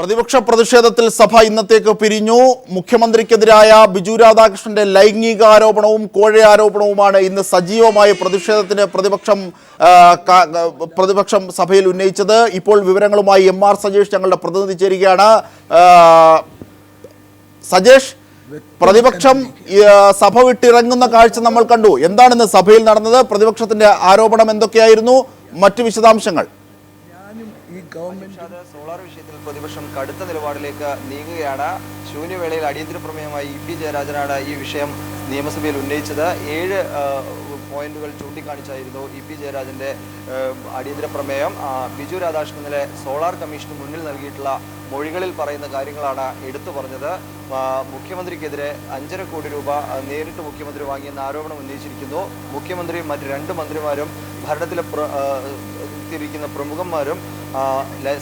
പ്രതിപക്ഷ പ്രതിഷേധത്തിൽ സഭ ഇന്നത്തേക്ക് പിരിഞ്ഞു. മുഖ്യമന്ത്രിക്കെതിരായ ബിജു രാധാകൃഷ്ണന്റെ ലൈംഗിക ആരോപണവും കോഴ ആരോപണവുമാണ് ഇന്ന് സജീവമായ പ്രതിഷേധത്തിന് പ്രതിപക്ഷം സഭയിൽ ഉന്നയിച്ചത്. ഇപ്പോൾ വിവരങ്ങളുമായി MR സജേഷ് ഞങ്ങളുടെ പ്രതിനിധി ചേരുകയാണ്. സജേഷ്, പ്രതിപക്ഷം സഭ വിട്ടിറങ്ങുന്ന കാഴ്ച നമ്മൾ കണ്ടു. എന്താണിന്ന് സഭയിൽ നടന്നത്? പ്രതിപക്ഷത്തിന്റെ ആരോപണം എന്തൊക്കെയായിരുന്നു? മറ്റു വിശദാംശങ്ങൾ. സോളാർ വിഷയത്തിൽ പ്രതിപക്ഷം കടുത്ത നിലപാടിലേക്ക് നീങ്ങുകയാണ്. ശൂന്യവേളയിൽ അടിയന്തര പ്രമേയമായി EP ജയരാജനാണ് ഈ വിഷയം നിയമസഭയിൽ ഉന്നയിച്ചത്. 7 പോയിന്റുകൾ ചൂണ്ടിക്കാണിച്ചായിരുന്നു EP ജയരാജന്റെ അടിയന്തര പ്രമേയം. ബിജു രാധാകൃഷ്ണനിലെ സോളാർ കമ്മീഷന് മുന്നിൽ നൽകിയിട്ടുള്ള മൊഴികളിൽ പറയുന്ന കാര്യങ്ങളാണ് എടുത്തു പറഞ്ഞത്. മുഖ്യമന്ത്രിക്കെതിരെ 5.5 കോടി രൂപ നേരിട്ട് മുഖ്യമന്ത്രി വാങ്ങിയെന്ന ആരോപണം ഉന്നയിച്ചിരിക്കുന്നു. മുഖ്യമന്ത്രിയും മറ്റ് 2 മന്ത്രിമാരും ഭരണത്തിലെ ിരിക്കുന്ന പ്രമുഖന്മാരും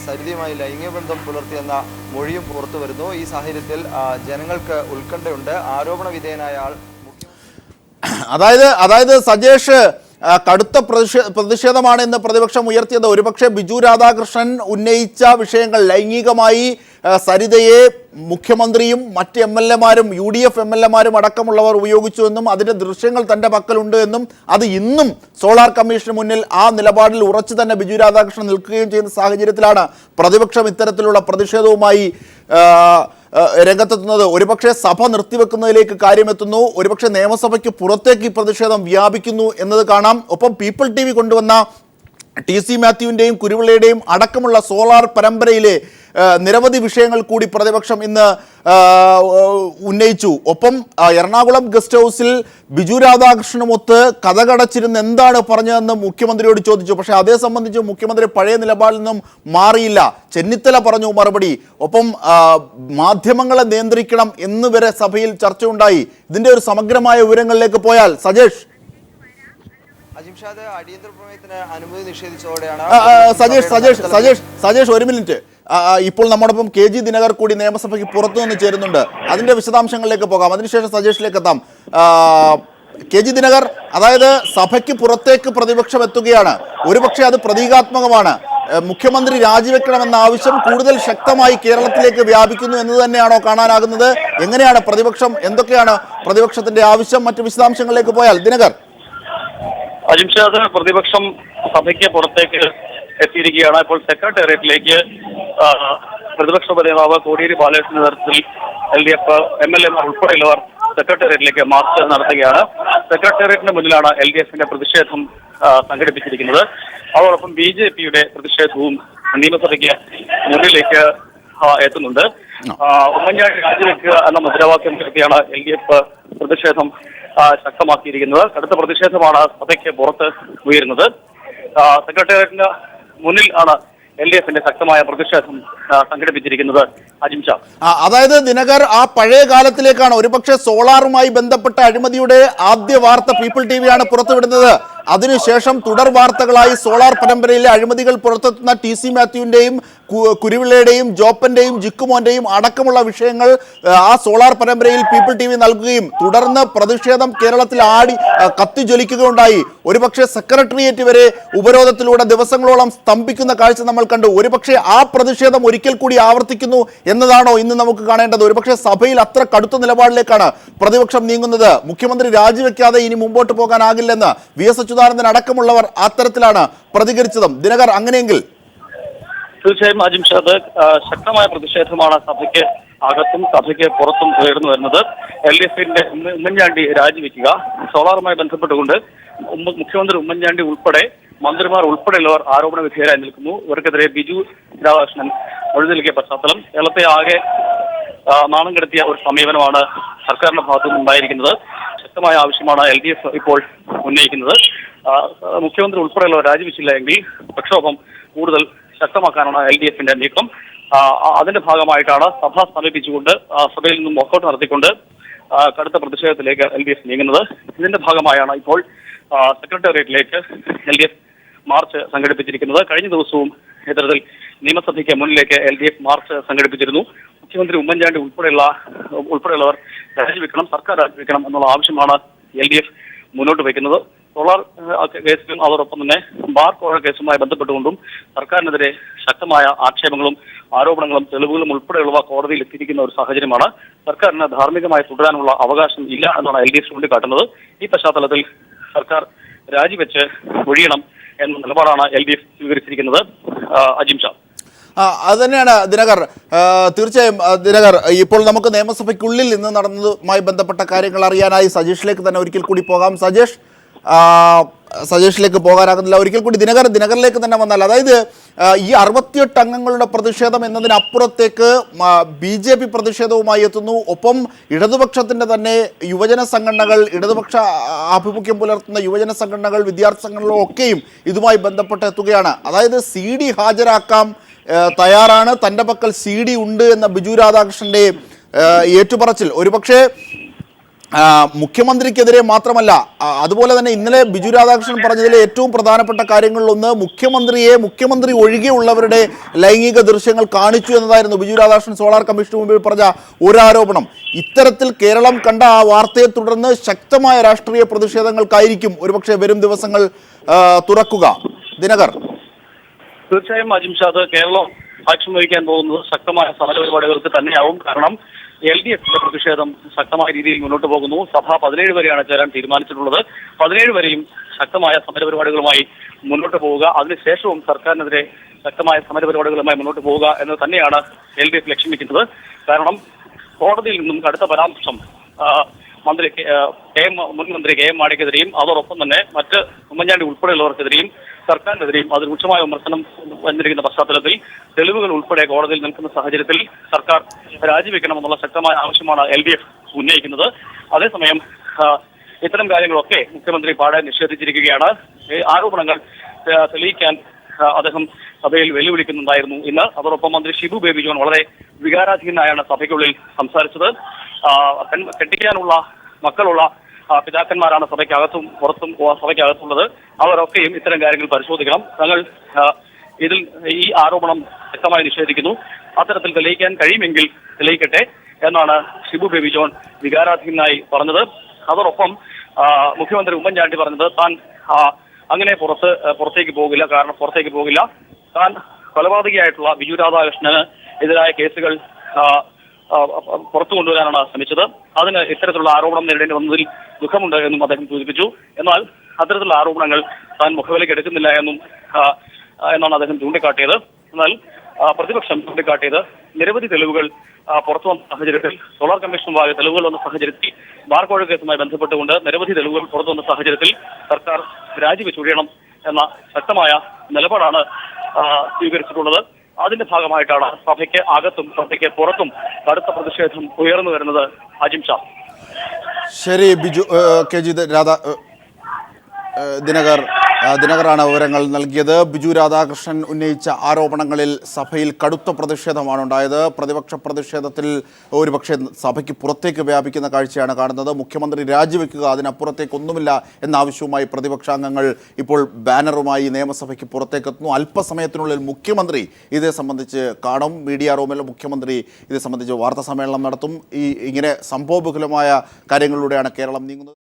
സരിതയുമായി ലൈംഗിക ബന്ധം പുലർത്തിയെന്ന മൊഴിയും പുറത്തു വരുന്നു. ഈ സാഹചര്യത്തിൽ ജനങ്ങൾക്ക് ഉത്കണ്ഠയുണ്ട്. ആരോപണ വിധേയനായ ആൾ അതായത് സജേഷ്, കടുത്ത പ്രതിഷേധമാണ് ഇന്ന് പ്രതിപക്ഷം ഉയർത്തിയത്. ഒരുപക്ഷെ ബിജു രാധാകൃഷ്ണൻ ഉന്നയിച്ച വിഷയങ്ങൾ ലൈംഗികമായി സരിതയെ മുഖ്യമന്ത്രിയും മറ്റ് MLA-മാരും UDF MLA-മാരും അടക്കമുള്ളവർ ഉപയോഗിച്ചുവെന്നും അതിൻ്റെ ദൃശ്യങ്ങൾ തൻ്റെ പക്കലുണ്ട് എന്നും അത് ഇന്നും സോളാർ കമ്മീഷന് മുന്നിൽ ആ നിലപാടിൽ ഉറച്ചു തന്നെ ബിജു രാധാകൃഷ്ണൻ നിൽക്കുകയും ചെയ്യുന്ന സാഹചര്യത്തിലാണ് പ്രതിപക്ഷം ഇത്തരത്തിലുള്ള പ്രതിഷേധവുമായി രംഗത്തെത്തുന്നത്. ഒരുപക്ഷെ സഭ നിർത്തിവെക്കുന്നതിലേക്ക് കാര്യമെത്തുന്നു. ഒരുപക്ഷെ നിയമസഭയ്ക്ക് പുറത്തേക്ക് ഈ പ്രതിഷേധം വ്യാപിക്കുന്നു എന്നത് കാണാം. ഒപ്പം പീപ്പിൾ TV കൊണ്ടുവന്ന TC മാത്യുവിൻ്റെയും കുരുവിളയുടെയും അടക്കമുള്ള സോളാർ പരമ്പരയിലെ നിരവധി വിഷയങ്ങൾ കൂടി പ്രതിപക്ഷം ഇന്ന് ഉന്നയിച്ചു. ഒപ്പം എറണാകുളം ഗസ്റ്റ് ഹൗസിൽ ബിജു രാധാകൃഷ്ണനുമൊത്ത് കഥകടച്ചിരുന്ന് എന്താണ് പറഞ്ഞതെന്ന് മുഖ്യമന്ത്രിയോട് ചോദിച്ചു. പക്ഷേ അതേ സംബന്ധിച്ച് മുഖ്യമന്ത്രി പഴയ നിലപാടിൽ നിന്നും മാറിയില്ല. ചെന്നിത്തല പറഞ്ഞു മറുപടി. ഒപ്പം മാധ്യമങ്ങളെ നിയന്ത്രിക്കണം എന്ന് വരെ സഭയിൽ ചർച്ചയുണ്ടായി. ഇതിൻ്റെ ഒരു സമഗ്രമായ വിവരങ്ങളിലേക്ക് പോയാൽ സജേഷ്. അജിംഷാദ്, അടിയന്തര പ്രമേയത്തിന് അനുമതി നിഷേധിച്ചതോടെയാണ് സജേഷ് ഒരു മിനിറ്റ്. ഇപ്പോൾ നമ്മോടൊപ്പം KG ദിനകർ കൂടി നിയമസഭയ്ക്ക് പുറത്തുനിന്ന് ചേരുന്നുണ്ട്. അതിന്റെ വിശദാംശങ്ങളിലേക്ക് പോകാം. അതിനുശേഷം സജേഷിലേക്ക് എത്താം. KG ദിനകർ, അതായത് സഭയ്ക്ക് പുറത്തേക്ക് പ്രതിപക്ഷം എത്തുകയാണ്. ഒരുപക്ഷെ അത് പ്രതീകാത്മകമാണ്. മുഖ്യമന്ത്രി രാജിവെക്കണമെന്ന ആവശ്യം കൂടുതൽ ശക്തമായി കേരളത്തിലേക്ക് വ്യാപിക്കുന്നു എന്ന് തന്നെയാണോ കാണാനാകുന്നത്? എങ്ങനെയാണ് പ്രതിപക്ഷം, എന്തൊക്കെയാണ് പ്രതിപക്ഷത്തിന്റെ ആവശ്യം? മറ്റു വിശദാംശങ്ങളിലേക്ക് പോയാൽ ദിനകർ. അജിംഷാദ്, പ്രതിപക്ഷം സഭയ്ക്ക് പുറത്തേക്ക് എത്തിയിരിക്കുകയാണ്. ഇപ്പോൾ സെക്രട്ടേറിയറ്റിലേക്ക് പ്രതിപക്ഷ നേതാവ് കോടിയേരി ബാലകൃഷ്ണന്റെ നേതൃത്വത്തിൽ LDF MLA-മാർ ഉൾപ്പെടെയുള്ളവർ സെക്രട്ടേറിയറ്റിലേക്ക് മാർച്ച് നടത്തുകയാണ്. സെക്രട്ടേറിയറ്റിന് മുന്നിലാണ് LDF-ന്റെ പ്രതിഷേധം സംഘടിപ്പിച്ചിരിക്കുന്നത്. അതോടൊപ്പം BJP-യുടെ പ്രതിഷേധവും നിയമസഭയ്ക്ക് മുന്നിലേക്ക് എത്തുന്നുണ്ട്. ഉമ്മൻചാണ്ടി രാജിവെക്കുക എന്ന മുദ്രാവാക്യം ഉയർത്തിയാണ് LDF പ്രതിഷേധം ശക്തമാക്കിയിരിക്കുന്നത്. കടുത്ത പ്രതിഷേധമാണ് സഭയ്ക്ക് പുറത്ത് ഉയരുന്നത്. സെക്രട്ടേറിയറ്റിന് മുന്നിൽ ആണ് LDF-ന്റെ ശക്തമായ പ്രതിഷേധം സംഘടിപ്പിച്ചിരിക്കുന്നത്. അജിംഷാ, അതായത് ദിനകർ, ആ പഴയ കാലത്തിലേക്കാണ്. ഒരുപക്ഷെ സോളാറുമായി ബന്ധപ്പെട്ട അഴിമതിയുടെ ആദ്യ വാർത്ത പീപ്പിൾ TV-യാണ് പുറത്തുവിടുന്നത്. അതിനുശേഷം തുടർ വാർത്തകളായി സോളാർ പരമ്പരയിലെ അഴിമതികൾ പുറത്തെത്തുന്ന TC മാത്യുവിൻ്റെയും കുരുവിളയുടെയും ജോപ്പന്റെയും ജിക്കുമോന്റെയും അടക്കമുള്ള വിഷയങ്ങൾ ആ സോളാർ പരമ്പരയിൽ പീപ്പിൾ TV നൽകുകയും തുടർന്ന് പ്രതിഷേധം കേരളത്തിൽ കത്തിജ്വലിക്കുകയുണ്ടായി. ഒരുപക്ഷെ സെക്രട്ടേറിയറ്റ് വരെ ഉപരോധത്തിലൂടെ ദിവസങ്ങളോളം സ്തംഭിക്കുന്ന കാഴ്ച നമ്മൾ കണ്ടു. ഒരുപക്ഷെ ആ പ്രതിഷേധം ഒരിക്കൽ കൂടി ആവർത്തിക്കുന്നു എന്നതാണോ ഇന്ന് നമുക്ക് കാണേണ്ടത്? ഒരുപക്ഷെ സഭയിൽ അത്ര കടുത്ത നിലപാടിലേക്കാണ് പ്രതിപക്ഷം നീങ്ങുന്നത്. മുഖ്യമന്ത്രി രാജിവെക്കാതെ ഇനി മുമ്പോട്ട് പോകാനാകില്ലെന്ന് VS അച്യുതാനന്ദൻ അടക്കമുള്ളവർ അത്തരത്തിലാണ് പ്രതികരിച്ചതും. ദിനകർ, അങ്ങനെയെങ്കിൽ തീർച്ചയായും അജിംഷാദ്, ശക്തമായ പ്രതിഷേധമാണ് സഭയ്ക്ക് അകത്തും സഭയ്ക്ക് പുറത്തും ഉയർന്നു വരുന്നത്. LDF-ന്റെ ഉമ്മൻചാണ്ടി രാജിവെക്കുക, സോളാറുമായി ബന്ധപ്പെട്ടുകൊണ്ട് മുഖ്യമന്ത്രി ഉമ്മൻചാണ്ടി ഉൾപ്പെടെ മന്ത്രിമാർ ഉൾപ്പെടെയുള്ളവർ ആരോപണ വിധേയരായി നിൽക്കുന്നു. ഇവർക്കെതിരെ ബിജു രാധാകൃഷ്ണൻ മൊഴി നൽകിയ പശ്ചാത്തലം കേരളത്തെ ആകെ നാണം കെടുത്തിയ ഒരു സമീപനമാണ് സർക്കാരിന്റെ ഭാഗത്തുനിന്ന് ഉണ്ടായിരിക്കുന്നത്. ശക്തമായ ആവശ്യമാണ് LDF ഇപ്പോൾ ഉന്നയിക്കുന്നത്. മുഖ്യമന്ത്രി ഉൾപ്പെടെയുള്ളവർ രാജിവെച്ചില്ല എങ്കിൽ പ്രക്ഷോഭം കൂടുതൽ ശക്തമാക്കാനാണ് LDF-ന്റെ നീക്കം. അതിന്റെ ഭാഗമായിട്ടാണ് സഭ സമീപിച്ചുകൊണ്ട് സഭയിൽ നിന്നും വോക്കൌട്ട് നടത്തിക്കൊണ്ട് കടുത്ത പ്രതിഷേധത്തിലേക്ക് LDF നീങ്ങുന്നത്. ഇതിന്റെ ഭാഗമായാണ് ഇപ്പോൾ സെക്രട്ടേറിയറ്റിലേക്ക് LDF മാർച്ച് സംഘടിപ്പിച്ചിരിക്കുന്നത്. കഴിഞ്ഞ ദിവസവും ഇത്തരത്തിൽ നിയമസഭയ്ക്ക് മുന്നിലേക്ക് LDF മാർച്ച് സംഘടിപ്പിച്ചിരുന്നു. മുഖ്യമന്ത്രി ഉമ്മൻചാണ്ടി ഉൾപ്പെടെയുള്ളവർ രാജിവെക്കണം, സർക്കാർ രാജിവെക്കണം എന്നുള്ള ആവശ്യമാണ് LDF മുന്നോട്ട് വയ്ക്കുന്നത്. സോളാർ കേസിലും അതോടൊപ്പം തന്നെ ബാർ കോഴ കേസുമായി ബന്ധപ്പെട്ടുകൊണ്ടും സർക്കാരിനെതിരെ ശക്തമായ ആക്ഷേപങ്ങളും ആരോപണങ്ങളും തെളിവുകളും ഉൾപ്പെടെയുള്ളവ കോടതിയിൽ എത്തിയിരിക്കുന്ന ഒരു സാഹചര്യമാണ്. സർക്കാരിന് ധാർമ്മികമായി തുടരാനുള്ള അവകാശം ഇല്ല എന്നാണ് LDF ചൂണ്ടിക്കാട്ടുന്നത്. ഈ പശ്ചാത്തലത്തിൽ സർക്കാർ രാജിവെച്ച് ഒഴിയണം എന്ന നിലപാടാണ് LDF സ്വീകരിച്ചിരിക്കുന്നത്. അജിം ഷാ. അത് തന്നെയാണ് ദിനകർ. തീർച്ചയായും ദിനകർ, ഇപ്പോൾ നമുക്ക് നിയമസഭയ്ക്കുള്ളിൽ ഇന്ന് നടന്നതുമായി ബന്ധപ്പെട്ട കാര്യങ്ങൾ അറിയാനായി സജീഷിലേക്ക് തന്നെ ഒരിക്കൽ കൂടി പോകാം. സജീഷിലേക്ക് പോകാനാകുന്നില്ല. ഒരിക്കൽ കൂടി ദിനകറിലേക്ക് തന്നെ വന്നാൽ, അതായത് ഈ 68 അംഗങ്ങളുടെ പ്രതിഷേധം എന്നതിനപ്പുറത്തേക്ക് BJP പ്രതിഷേധവുമായി എത്തുന്നു. ഒപ്പം ഇടതുപക്ഷത്തിൻ്റെ തന്നെ യുവജന സംഘടനകൾ, ഇടതുപക്ഷ ആഭിമുഖ്യം പുലർത്തുന്ന യുവജന സംഘടനകൾ, വിദ്യാർത്ഥി സംഘടനകളും ഒക്കെയും ഇതുമായി ബന്ധപ്പെട്ട് എത്തുകയാണ്. അതായത് CD ഹാജരാക്കാം, തയ്യാറാണ്, തൻ്റെ പക്കൽ CD ഉണ്ട് എന്ന ബിജു രാധാകൃഷ്ണൻ്റെ ഏറ്റുപറച്ചിൽ ഒരുപക്ഷെ മുഖ്യമന്ത്രിക്കെതിരെ മാത്രമല്ല, അതുപോലെ തന്നെ ഇന്നലെ ബിജു രാധാകൃഷ്ണൻ പറഞ്ഞതിലെ ഏറ്റവും പ്രധാനപ്പെട്ട കാര്യങ്ങളിലൊന്ന് മുഖ്യമന്ത്രി ഒഴികെയുള്ളവരുടെ ലൈംഗിക ദൃശ്യങ്ങൾ കാണിച്ചു എന്നതായിരുന്നു ബിജു രാധാകൃഷ്ണൻ സോളാർ കമ്മീഷന് മുമ്പിൽ പറഞ്ഞ ഒരു ആരോപണം. ഇത്തരത്തിൽ കേരളം കണ്ട ആ വാർത്തയെ തുടർന്ന് ശക്തമായ രാഷ്ട്രീയ പ്രതിഷേധങ്ങൾക്കായിരിക്കും ഒരുപക്ഷെ വരും ദിവസങ്ങൾ തുറക്കുക. ദിനകർ. തീർച്ചയായും അജിംഷാദ്, കേരളം സാക്ഷ്യം വഹിക്കാൻ പോകുന്നത് ശക്തമായ സമരപരിപാടികൾക്ക് തന്നെയാവും. കാരണം LDFന്റെ പ്രതിഷേധം ശക്തമായ രീതിയിൽ മുന്നോട്ട് പോകുന്നു. സഭ 17 വരെയാണ് ചേരാൻ തീരുമാനിച്ചിട്ടുള്ളത്. 17 വരെയും ശക്തമായ സമരപരിപാടികളുമായി മുന്നോട്ട് പോവുക, അതിനുശേഷവും സർക്കാരിനെതിരെ ശക്തമായ സമരപരിപാടികളുമായി മുന്നോട്ട് പോവുക എന്ന് തന്നെയാണ് LDF ലക്ഷ്യം വെക്കുന്നത്. കാരണം കോടതിയിൽ നിന്നും കടുത്ത പരാമർശം മുൻ മന്ത്രി KM മാണിക്കെതിരെയും അതോടൊപ്പം തന്നെ മറ്റ് ഉമ്മൻചാണ്ടി ഉൾപ്പെടെയുള്ളവർക്കെതിരെയും സർക്കാരിനെതിരെയും അത് രൂക്ഷമായ വിമർശനം വന്നിരിക്കുന്ന പശ്ചാത്തലത്തിൽ തെളിവുകൾ ഉൾപ്പെടെ കോടതിയിൽ നിൽക്കുന്ന സാഹചര്യത്തിൽ സർക്കാർ രാജിവെക്കണമെന്നുള്ള ശക്തമായ ആവശ്യമാണ് LDF ഉന്നയിക്കുന്നത്. അതേസമയം ഇത്തരം കാര്യങ്ങളൊക്കെ മുഖ്യമന്ത്രി പാടെ നിഷേധിച്ചിരിക്കുകയാണ്. ആരോപണങ്ങൾ തെളിയിക്കാൻ അദ്ദേഹം സഭയിൽ വെല്ലുവിളിക്കുന്നുണ്ടായിരുന്നു ഇന്ന്. അതോടൊപ്പം മന്ത്രി ഷിബു ബേബി ജോൺ വളരെ വികാരാധീനായാണ് സഭയ്ക്കുള്ളിൽ സംസാരിച്ചത്. കെട്ടിക്കാനുള്ള മക്കളുള്ള പിതാക്കന്മാരാണ് സഭയ്ക്കകത്തും പുറത്തും സഭയ്ക്കകത്തുള്ളത്. അവരൊക്കെയും ഇത്തരം കാര്യങ്ങൾ പരിശോധിക്കണം. തങ്ങൾ ഈ ആരോപണം വ്യക്തമായി നിഷേധിക്കുന്നു. അത്തരത്തിൽ തെളിയിക്കാൻ കഴിയുമെങ്കിൽ തെളിയിക്കട്ടെ എന്നാണ് ഷിബു ബേബി ജോൺ വികാരാധീനായി പറഞ്ഞത്. അതോടൊപ്പം മുഖ്യമന്ത്രി ഉമ്മൻചാണ്ടി പറഞ്ഞത് താൻ അങ്ങനെ പുറത്തേക്ക് പോകില്ല. താൻ കൊലപാതകയായിട്ടുള്ള ബിജു രാധാകൃഷ്ണന് എതിരായ കേസുകൾ പുറത്തു കൊണ്ടുവരാനാണ് ശ്രമിച്ചത്. അതിന് ഇത്തരത്തിലുള്ള ആരോപണം നേരിടേണ്ടി വന്നതിൽ ദുഃഖമുണ്ട് എന്നും അദ്ദേഹം സൂചിപ്പിച്ചു. എന്നാൽ അത്തരത്തിലുള്ള ആരോപണങ്ങൾ താൻ മുഖവിലേക്ക് എടുക്കുന്നില്ല എന്നാണ് അദ്ദേഹം ചൂണ്ടിക്കാട്ടിയത്. എന്നാൽ പ്രതിപക്ഷം ചൂണ്ടിക്കാട്ടിയത് നിരവധി തെളിവുകൾ പുറത്തു വന്ന സാഹചര്യത്തിൽ, സോളാർ കമ്മീഷൻ മുമ്പാകെ തെളിവുകൾ വന്ന സാഹചര്യത്തിൽ, ബാർകോഴ കേസുമായി ബന്ധപ്പെട്ടുകൊണ്ട് നിരവധി തെളിവുകൾ പുറത്തു വന്ന സാഹചര്യത്തിൽ സർക്കാർ രാജിവെച്ചൊഴിയണം എന്ന ശക്തമായ നിലപാടാണ് സ്വീകരിച്ചിട്ടുള്ളത്. അതിന്റെ ഭാഗമായിട്ടാണ് സഭയ്ക്ക് അകത്തും സഭയ്ക്ക് പുറത്തും കടുത്ത പ്രതിഷേധം ഉയർന്നു വരുന്നത്. അജിം ഷാ. ശരി, ബിജു KG ദിനകറാണ് വിവരങ്ങൾ നൽകിയത്. ബിജു രാധാകൃഷ്ണൻ ഉന്നയിച്ച ആരോപണങ്ങളിൽ സഭയിൽ കടുത്ത പ്രതിഷേധമാണ് ഉണ്ടായത്. പ്രതിപക്ഷ പ്രതിഷേധത്തിൽ ഒരുപക്ഷെ സഭയ്ക്ക് പുറത്തേക്ക് വ്യാപിക്കുന്ന കാഴ്ചയാണ് കാണുന്നത്. മുഖ്യമന്ത്രി രാജിവെക്കുക, അതിനപ്പുറത്തേക്കൊന്നുമില്ല എന്ന ആവശ്യവുമായി പ്രതിപക്ഷാംഗങ്ങൾ ഇപ്പോൾ ബാനറുമായി നിയമസഭയ്ക്ക് പുറത്തേക്കെത്തുന്നു. അല്പസമയത്തിനുള്ളിൽ മുഖ്യമന്ത്രി ഇതേ സംബന്ധിച്ച് കാണും. മീഡിയ റൂമിൽ മുഖ്യമന്ത്രി ഇതേ സംബന്ധിച്ച് വാർത്താ സമ്മേളനം നടത്തും. ഇങ്ങനെ സംഭവബഹുലമായ കാര്യങ്ങളിലൂടെയാണ് കേരളം നീങ്ങുന്നത്.